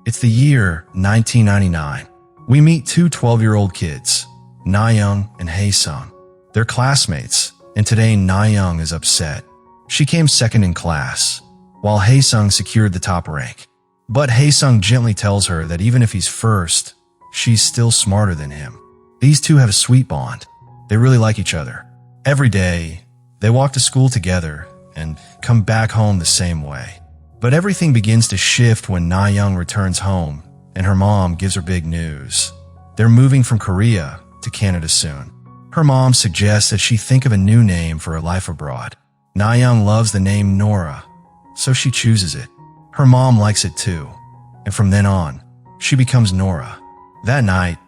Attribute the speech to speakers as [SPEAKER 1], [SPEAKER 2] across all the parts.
[SPEAKER 1] It's the year 1999. We meet two 12-year-old kids, Na-young and Hae-sung. They're classmates, and today Na-young is upset. She came second in class, while Hae-sung secured the top rank. But Hae-sung gently tells her that even if he's first, she's still smarter than him. These two have a sweet bond. They really like each other. Every day, they walk to school together and come back home the same way. But everything begins to shift when Na-young returns home and her mom gives her big news. They're moving from Korea to Canada soon. Her mom suggests that she think of a new name for her life abroad. Na-young loves the name Nora, so she chooses it. Her mom likes it too, and from then on, she becomes Nora. That night,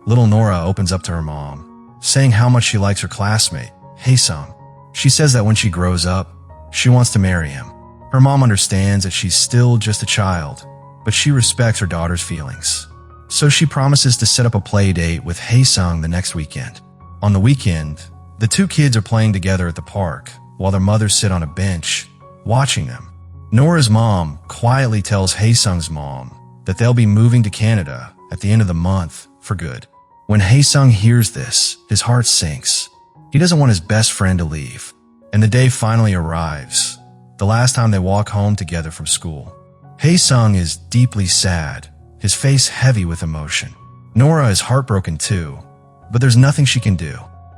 [SPEAKER 1] little Nora opens up to her mom, saying how much she likes her classmate, Hae-sung. She says that when she grows up, she wants to marry him. Her mom understands that she's still just a child, but she respects her daughter's feelings. So she promises to set up a play date with Hae-sung the next weekend. On the weekend, the two kids are playing together at the park, while their mothers sit on a bench, watching them. Nora's mom quietly tells Hae-sung's mom that they'll be moving to Canada at the end of the month for good. When Hae-sung hears this, his heart sinks. He doesn't want his best friend to leave. And the day finally arrives, the last time they walk home together from school. Hae-sung is deeply sad, his face heavy with emotion. Nora is heartbroken too, but there's nothing she can do.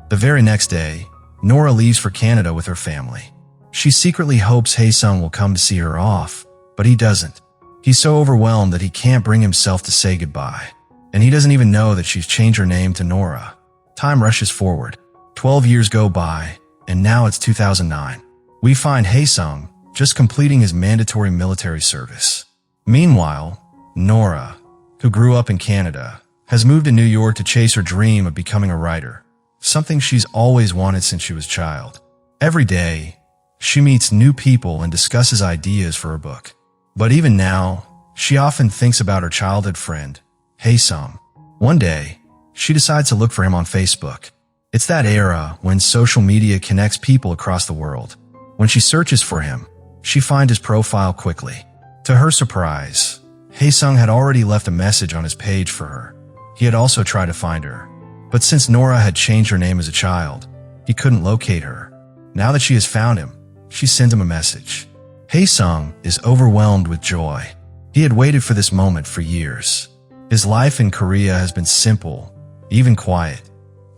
[SPEAKER 1] The very next day, Nora leaves for Canada with her family. She secretly hopes Hae-sung will come to see her off, but he doesn't. He's so overwhelmed that he can't bring himself to say goodbye. And he doesn't even know that she's changed her name to Nora. Time rushes forward. 12 years go by, and now it's 2009. We find Hae-sung just completing his mandatory military service. Meanwhile, Nora, who grew up in Canada, has moved to New York to chase her dream of becoming a writer, something she's always wanted since she was a child. Every day, she meets new people and discusses ideas for her book. But even now, she often thinks about her childhood friend, Hae-sung. One day, she decides to look for him on Facebook. It's that era when social media connects people across the world. When she searches for him, she finds his profile quickly. To her surprise, Hae-sung had already left a message on his page for her. He had also tried to find her. But since Nora had changed her name as a child, he couldn't locate her. Now that she has found him, she sends him a message. Hae-sung is overwhelmed with joy. He had waited for this moment for years. His life in Korea has been simple, even quiet.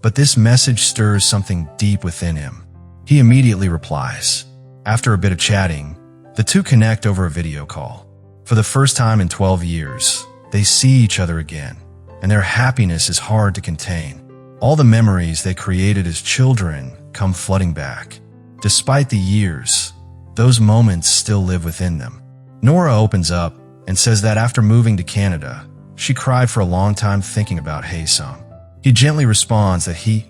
[SPEAKER 1] But this message stirs something deep within him. He immediately replies. After a bit of chatting, the two connect over a video call. For the first time in 12 years, they see each other again, and their happiness is hard to contain. All the memories they created as children come flooding back. Despite the years, those moments still live within them. Nora opens up and says that after moving to Canada, she cried for a long time thinking about Hae-sung. He gently responds that he,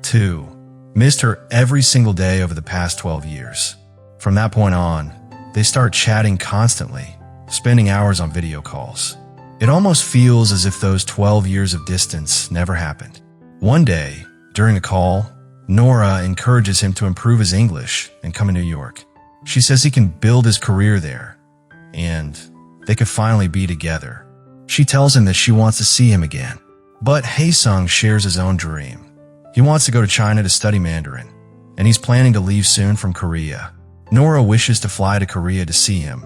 [SPEAKER 1] too, missed her every single day over the past 12 years. From that point on, they start chatting constantly, spending hours on video calls. It almost feels as if those 12 years of distance never happened. One day, during a call, Nora encourages him to improve his English and come to New York. She says he can build his career there, and they could finally be together. She tells him that she wants to see him again. But Hae-sung shares his own dream. He wants to go to China to study Mandarin, and he's planning to leave soon from Korea. Nora wishes to fly to Korea to see him,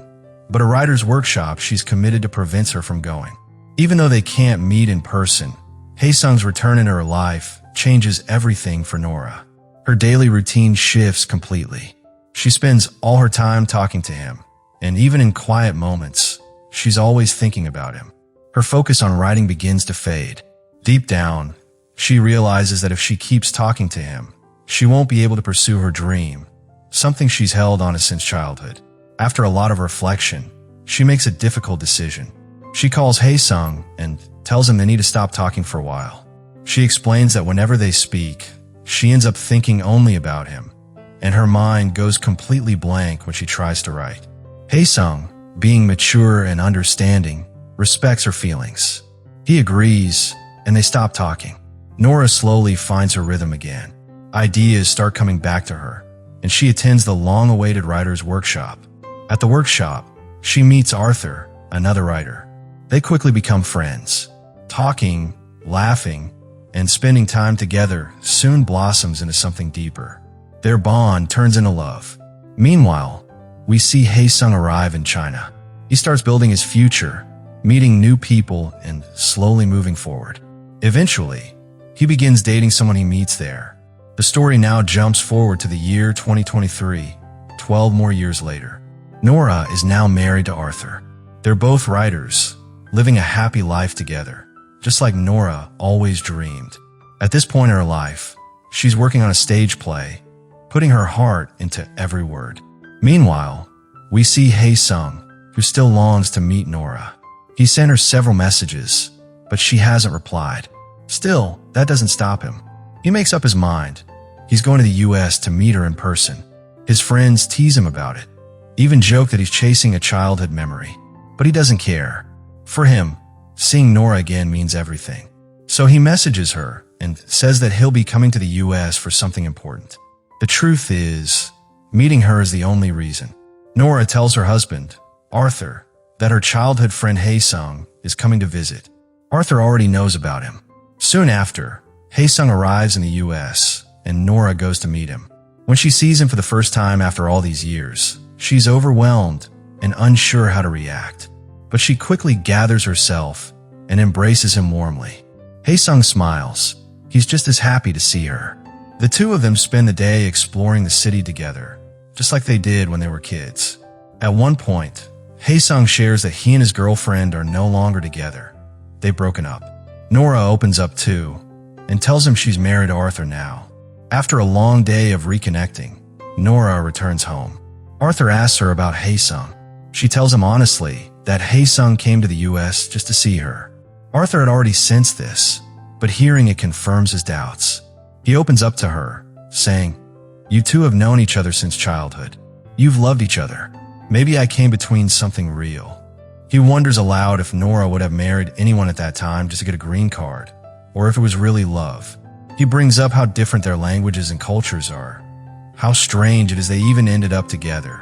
[SPEAKER 1] but a writer's workshop she's committed to prevents her from going. Even though they can't meet in person, Hae-sung's return in her life changes everything for Nora. Her daily routine shifts completely. She spends all her time talking to him, and even in quiet moments, she's always thinking about him. Her focus on writing begins to fade. Deep down, she realizes that if she keeps talking to him, she won't be able to pursue her dream, something she's held on since childhood. After a lot of reflection, she makes a difficult decision. She calls Hae-sung and tells him they need to stop talking for a while. She explains that whenever they speak, she ends up thinking only about him, and her mind goes completely blank when she tries to write. Hae-sung, being mature and understanding, respects her feelings. He agrees, and they stop talking. Nora slowly finds her rhythm again. Ideas start coming back to her, and she attends the long-awaited writer's workshop. At the workshop, she meets Arthur, another writer. They quickly become friends. Talking, laughing, and spending time together soon blossoms into something deeper. Their bond turns into love. Meanwhile, we see Haesung arrive in China. He starts building his future, meeting new people, and slowly moving forward. Eventually, he begins dating someone he meets there. The story now jumps forward to the year 2023, 12 more years later. Nora is now married to Arthur. They're both writers, living a happy life together, just like Nora always dreamed. At this point in her life, she's working on a stage play, putting her heart into every word. Meanwhile, we see Haesung, who still longs to meet Nora. He sent her several messages, but she hasn't replied. Still, that doesn't stop him. He makes up his mind. He's going to the US to meet her in person. His friends tease him about it, even joke that he's chasing a childhood memory. But he doesn't care. For him, seeing Nora again means everything. So he messages her and says that he'll be coming to the US for something important. The truth is, meeting her is the only reason. Nora tells her husband, Arthur, that her childhood friend Haesung is coming to visit. Arthur already knows about him. Soon after, Haesung arrives in the US, and Nora goes to meet him. When she sees him for the first time after all these years, she's overwhelmed and unsure how to react. But she quickly gathers herself and embraces him warmly. Haesung smiles. He's just as happy to see her. The two of them spend the day exploring the city together, just like they did when they were kids. At one point, Haesung shares that he and his girlfriend are no longer together. They've broken up. Nora opens up too, and tells him she's married to Arthur now. After a long day of reconnecting, Nora returns home. Arthur asks her about Haesung. She tells him honestly that Haesung came to the US just to see her. Arthur had already sensed this, but hearing it confirms his doubts. He opens up to her, saying, "You two have known each other since childhood. You've loved each other. Maybe I came between something real." He wonders aloud if Nora would have married anyone at that time just to get a green card, or if it was really love. He brings up how different their languages and cultures are, how strange it is they even ended up together.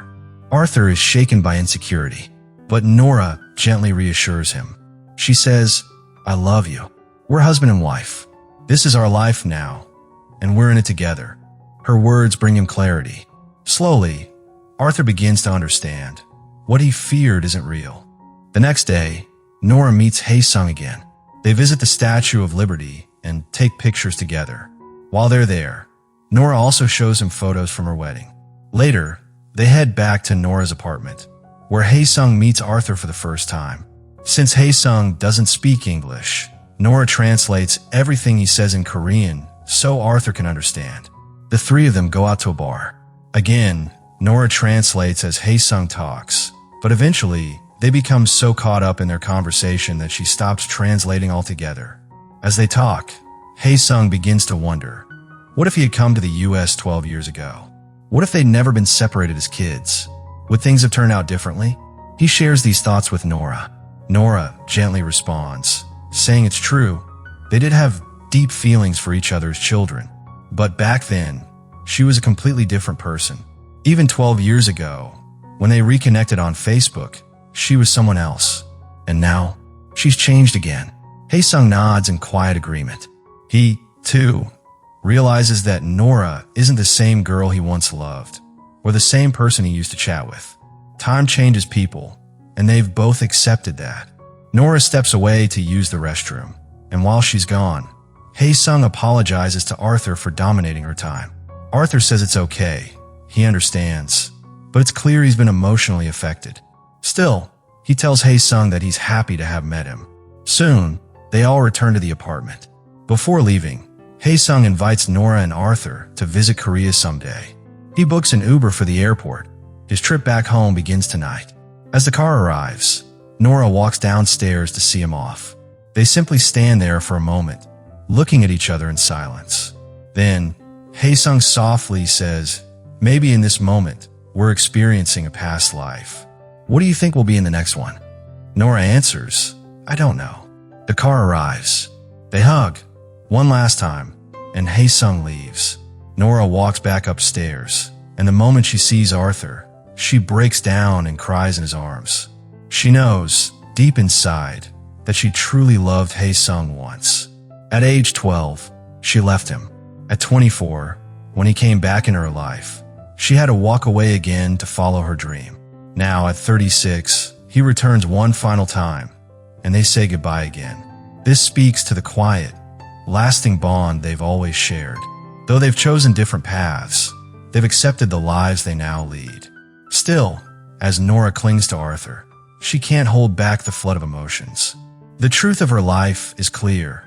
[SPEAKER 1] Arthur is shaken by insecurity, but Nora gently reassures him. She says, "I love you. We're husband and wife. This is our life now, and we're in it together." Her words bring him clarity. Slowly, Arthur begins to understand. What he feared isn't real. The next day, Nora meets Haesung again. They visit the Statue of Liberty and take pictures together. While they're there, Nora also shows him photos from her wedding. Later, they head back to Nora's apartment, where Haesung meets Arthur for the first time. Since Haesung doesn't speak English, Nora translates everything he says in Korean so Arthur can understand. The three of them go out to a bar. Again, Nora translates as Haesung talks, but eventually, they become so caught up in their conversation that she stops translating altogether. As they talk, Haesung begins to wonder, what if he had come to the US 12 years ago? What if they'd never been separated as kids? Would things have turned out differently? He shares these thoughts with Nora. Nora gently responds, saying it's true. They did have deep feelings for each other as children. But back then, she was a completely different person. Even 12 years ago, when they reconnected on Facebook, she was someone else. And now, she's changed again. Haesung nods in quiet agreement. He, too, realizes that Nora isn't the same girl he once loved, or the same person he used to chat with. Time changes people, and they've both accepted that. Nora steps away to use the restroom, and while she's gone, Haesung apologizes to Arthur for dominating her time. Arthur says it's okay. He understands, but it's clear he's been emotionally affected. Still, he tells Haesung that he's happy to have met him. Soon, they all return to the apartment. Before leaving, Haesung invites Nora and Arthur to visit Korea someday. He books an Uber for the airport. His trip back home begins tonight. As the car arrives, Nora walks downstairs to see him off. They simply stand there for a moment, looking at each other in silence. Then, Haesung softly says, "Maybe in this moment, we're experiencing a past life. What do you think will be in the next one?" Nora answers, "I don't know." The car arrives. They hug, one last time, and Haesung leaves. Nora walks back upstairs, and the moment she sees Arthur, she breaks down and cries in his arms. She knows, deep inside, that she truly loved Hae-sung once. At age 12, she left him. At 24, when he came back in her life, she had to walk away again to follow her dream. Now, at 36, he returns one final time, and they say goodbye again. This speaks to the quiet, lasting bond they've always shared. Though they've chosen different paths, they've accepted the lives they now lead. Still, as Nora clings to Arthur, she can't hold back the flood of emotions. The truth of her life is clear.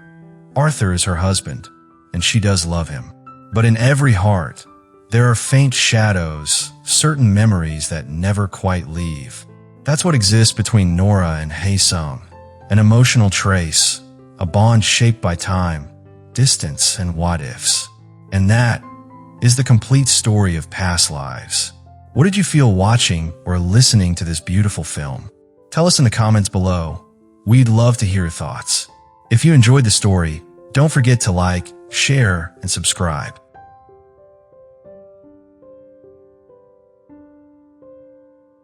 [SPEAKER 1] Arthur is her husband, and she does love him. But in every heart, there are faint shadows, certain memories that never quite leave. That's what exists between Nora and Hae-sung, an emotional trace, a bond shaped by time, distance, and what-ifs. And that is the complete story of past lives. What did you feel watching or listening to this beautiful film? Tell us in the comments below. We'd love to hear your thoughts. If you enjoyed the story, don't forget to like, share, and subscribe.